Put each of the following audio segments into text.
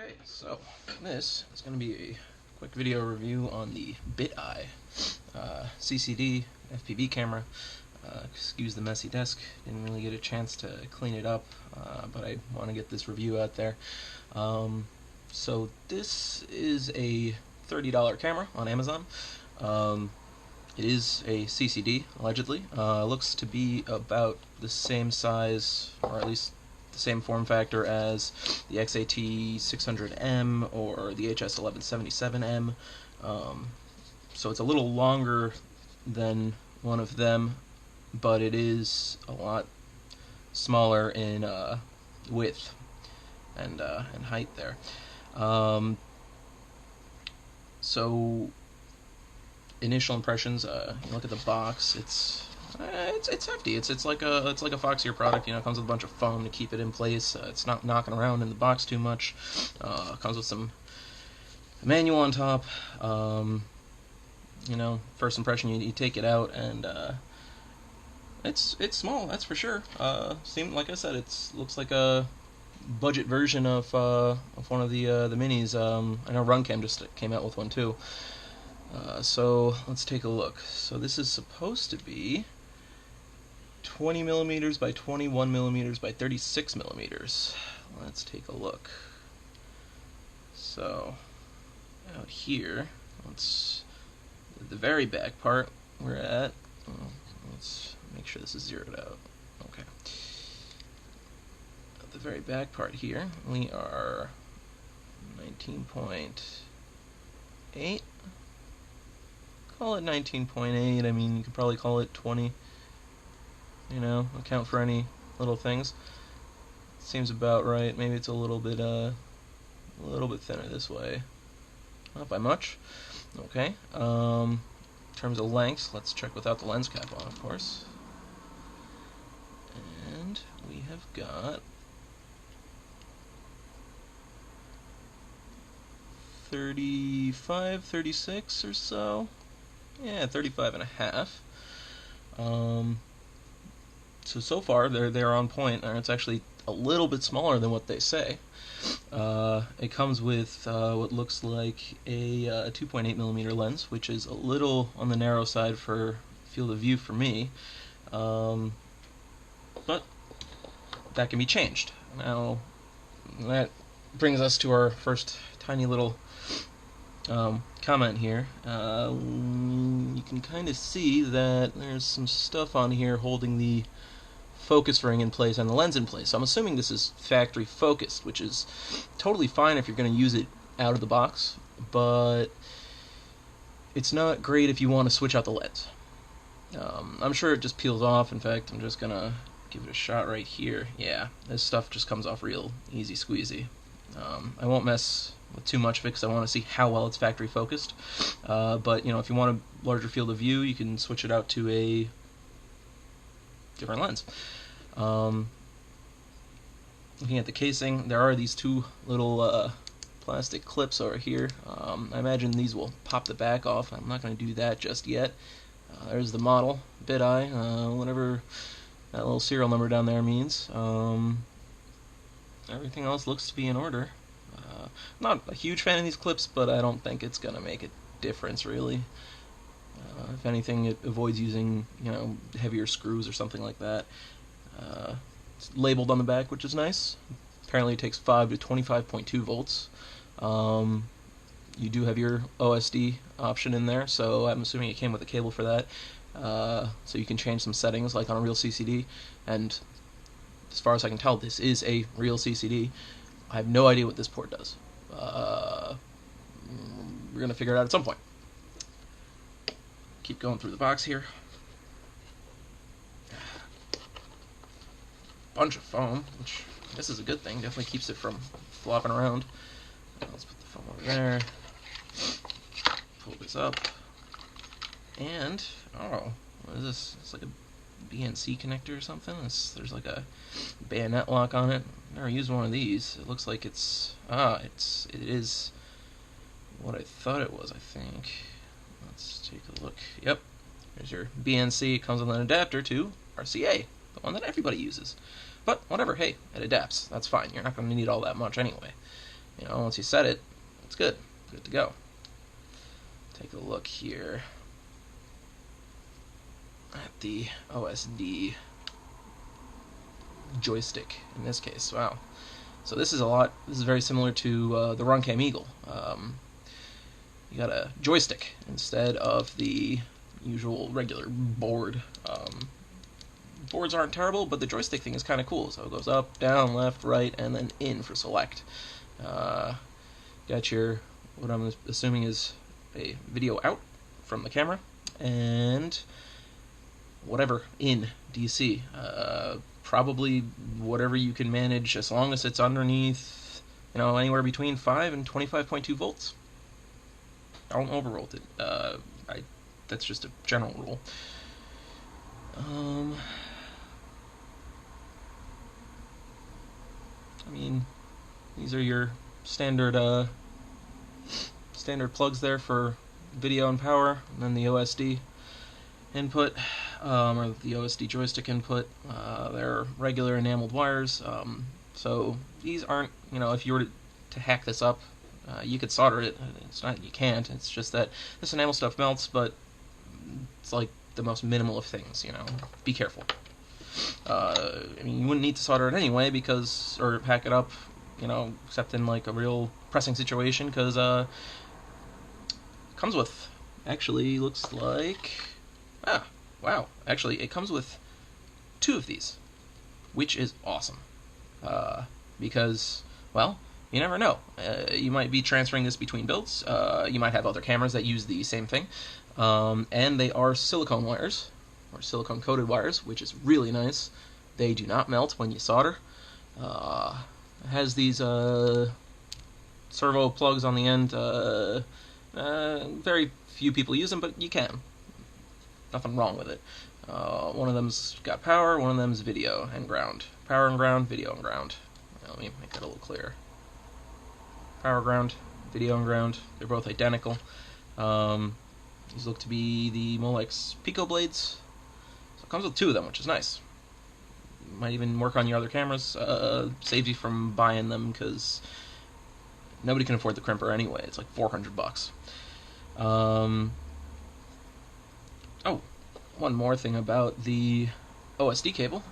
Okay, so this is going to be a quick video review on the BitEye CCD FPV camera. Excuse the messy desk, didn't really get a chance to clean it up, but I want to get this review out there. So this is a $30 camera on Amazon. It is a CCD, allegedly. Looks to be about the same size, or at least the same form factor as the XAT 600M or the HS 1177M. So it's a little longer than one of them, but it is a lot smaller in width and height there. So initial impressions, you look at the box, it's hefty. It's like a Foxier product. You know, it comes with a bunch of foam to keep it in place. It's not knocking around in the box too much. Comes with some manual on top. You know, first impression, you take it out and it's small, that's for sure. Like I said, looks like a budget version of one of the minis. I know Runcam just came out with one too. So let's take a look. So this is supposed to be 20 millimeters by 21 millimeters by 36 millimeters. Let's take a look. So out here, the very back part we're at. Let's make sure this is zeroed out. Okay. At the very back part here, we are 19.8. Call it 19.8. I mean, you could probably call it 20. You know, account for any little things. Seems about right. Maybe it's a little bit thinner this way. Not by much. Okay. In terms of length, let's check without the lens cap on, of course. And we have got 35, 36 or so. Yeah, 35 and a half. So far they're on point, and it's actually a little bit smaller than what they say. It comes with what looks like a 2.8 millimeter lens, which is a little on the narrow side for field of view for me, but that can be changed. Now that brings us to our first tiny little comment here. You can kind of see that there's some stuff on here holding the focus ring in place and the lens in place. So I'm assuming this is factory focused, which is totally fine if you're going to use it out of the box, but it's not great if you want to switch out the lens. I'm sure it just peels off. In fact, I'm just going to give it a shot right here. Yeah, this stuff just comes off real easy squeezy. I won't mess with too much of it because I want to see how well it's factory focused. But you know, if you want a larger field of view, you can switch it out to a different lens. Looking at the casing, there are these two little plastic clips over here. I imagine these will pop the back off. I'm not going to do that just yet. There's the model, BitEye, whatever that little serial number down there means. Everything else looks to be in order. Not a huge fan of these clips, but I don't think it's going to make a difference, really. If anything, it avoids using, you know, heavier screws or something like that. It's labeled on the back, which is nice. Apparently it takes 5 to 25.2 volts. You do have your OSD option in there, so I'm assuming it came with a cable for that. So you can change some settings like on a real CCD, and as far as I can tell, this is a real CCD. I have no idea what this port does. We're going to figure it out at some point. Keep going through the box here. Bunch of foam, which I guess is a good thing. Definitely keeps it from flopping around. Let's put the foam over there. Pull this up. And, oh, what is this? It's like a BNC connector or something. There's like a bayonet lock on it. Never used one of these. It looks like it is what I thought it was, I think. Let's take a look. Yep, there's your BNC. It comes with an adapter to RCA, the one that everybody uses. But whatever, hey, it adapts. That's fine. You're not going to need all that much anyway. You know, once you set it, it's good to go. Take a look here at the OSD joystick in this case. Wow. So this is very similar to the Runcam Eagle. You got a joystick instead of the usual regular board. Boards aren't terrible, but the joystick thing is kind of cool. So it goes up, down, left, right, and then in for select. Got your, what I'm assuming is a video out from the camera, and whatever in DC. Probably whatever you can manage, as long as it's underneath, you know, anywhere between 5 and 25.2 volts. Don't overvolt it. That's just a general rule. I mean, these are your standard plugs there for video and power, and then the OSD input, or the OSD joystick input. They're regular enameled wires, so these aren't, you know, if you were to hack this up, you could solder it. It's not, you can't, it's just that this enamel stuff melts, but it's like the most minimal of things, you know. Be careful. I mean, you wouldn't need to solder it anyway, because, or hack it up, you know, except in like a real pressing situation, because it comes with, actually looks like, wow, actually it comes with 2 of these, which is awesome, because, well, you never know. You might be transferring this between builds. You might have other cameras that use the same thing, and they are silicone wires, or silicone coated wires, which is really nice. They do not melt when you solder. It has these servo plugs on the end. Very few people use them, but you can. Nothing wrong with it. One of them's got power, one of them's video and ground. Power and ground, video and ground. Let me make that a little clearer. Power ground, video and ground. They're both identical. These look to be the Molex Pico blades. So it comes with 2 of them, which is nice. Might even work on your other cameras. Saves you from buying them, because nobody can afford the crimper anyway. It's like $400. Oh, one more thing about the OSD cable.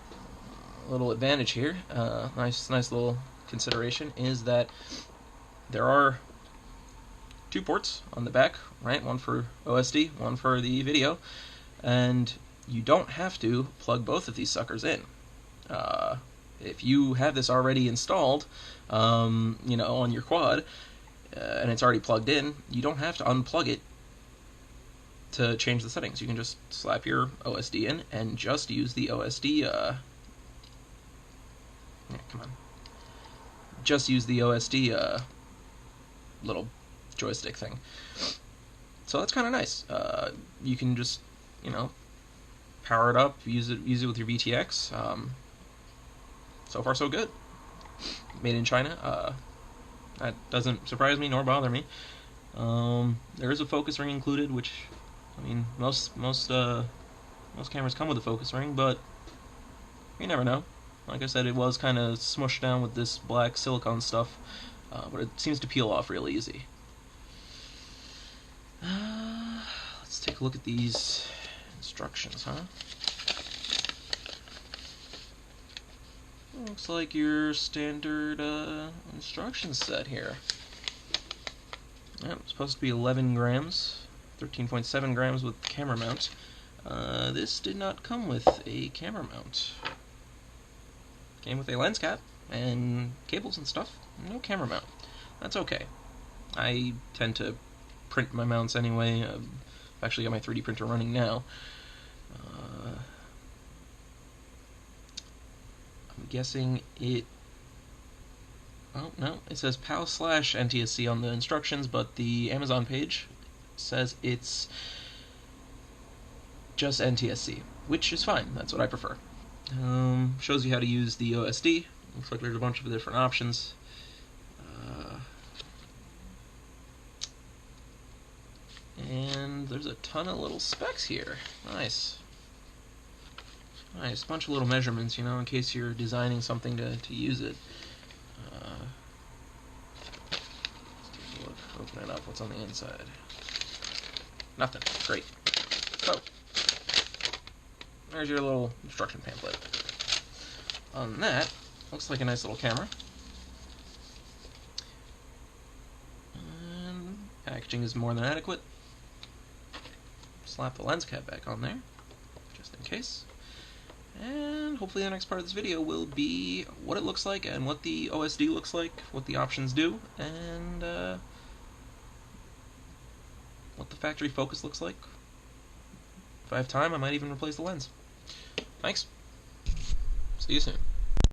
A little advantage here, nice little consideration, is that there are 2 ports on the back, right? One for OSD, one for the video, and you don't have to plug both of these suckers in. If you have this already installed, you know, on your quad, and it's already plugged in, you don't have to unplug it to change the settings. You can just slap your OSD in and just use the OSD, just use the OSD, little joystick thing. So that's kind of nice. You can just, you know, power it up, use it with your VTX. So far, so good. Made in China. That doesn't surprise me nor bother me. There is a focus ring included, which, I mean, most cameras come with a focus ring, but you never know. Like I said, it was kind of smushed down with this black silicone stuff, but it seems to peel off real easy. Let's take a look at these instructions, huh? Looks like your standard instruction set here. Yep, supposed to be 11 grams, 13.7 grams with camera mount. This did not come with a camera mount. Came with a lens cap and cables and stuff. No camera mount. That's okay. I tend to print my mounts anyway. I've actually got my 3D printer running now. I'm guessing it... Oh, no, it says PAL/NTSC on the instructions, but the Amazon page says it's just NTSC, which is fine. That's what I prefer. Shows you how to use the OSD. Looks like there's a bunch of different options. And there's a ton of little specs here. Nice. Nice. Bunch of little measurements, you know, in case you're designing something to use it. open it up. What's on the inside? Nothing. Great. So, there's your little instruction pamphlet. On that, looks like a nice little camera. And packaging is more than adequate. Slap the lens cap back on there, just in case. And hopefully the next part of this video will be what it looks like and what the OSD looks like, what the options do, and what the factory focus looks like. If I have time, I might even replace the lens. Thanks. See you soon.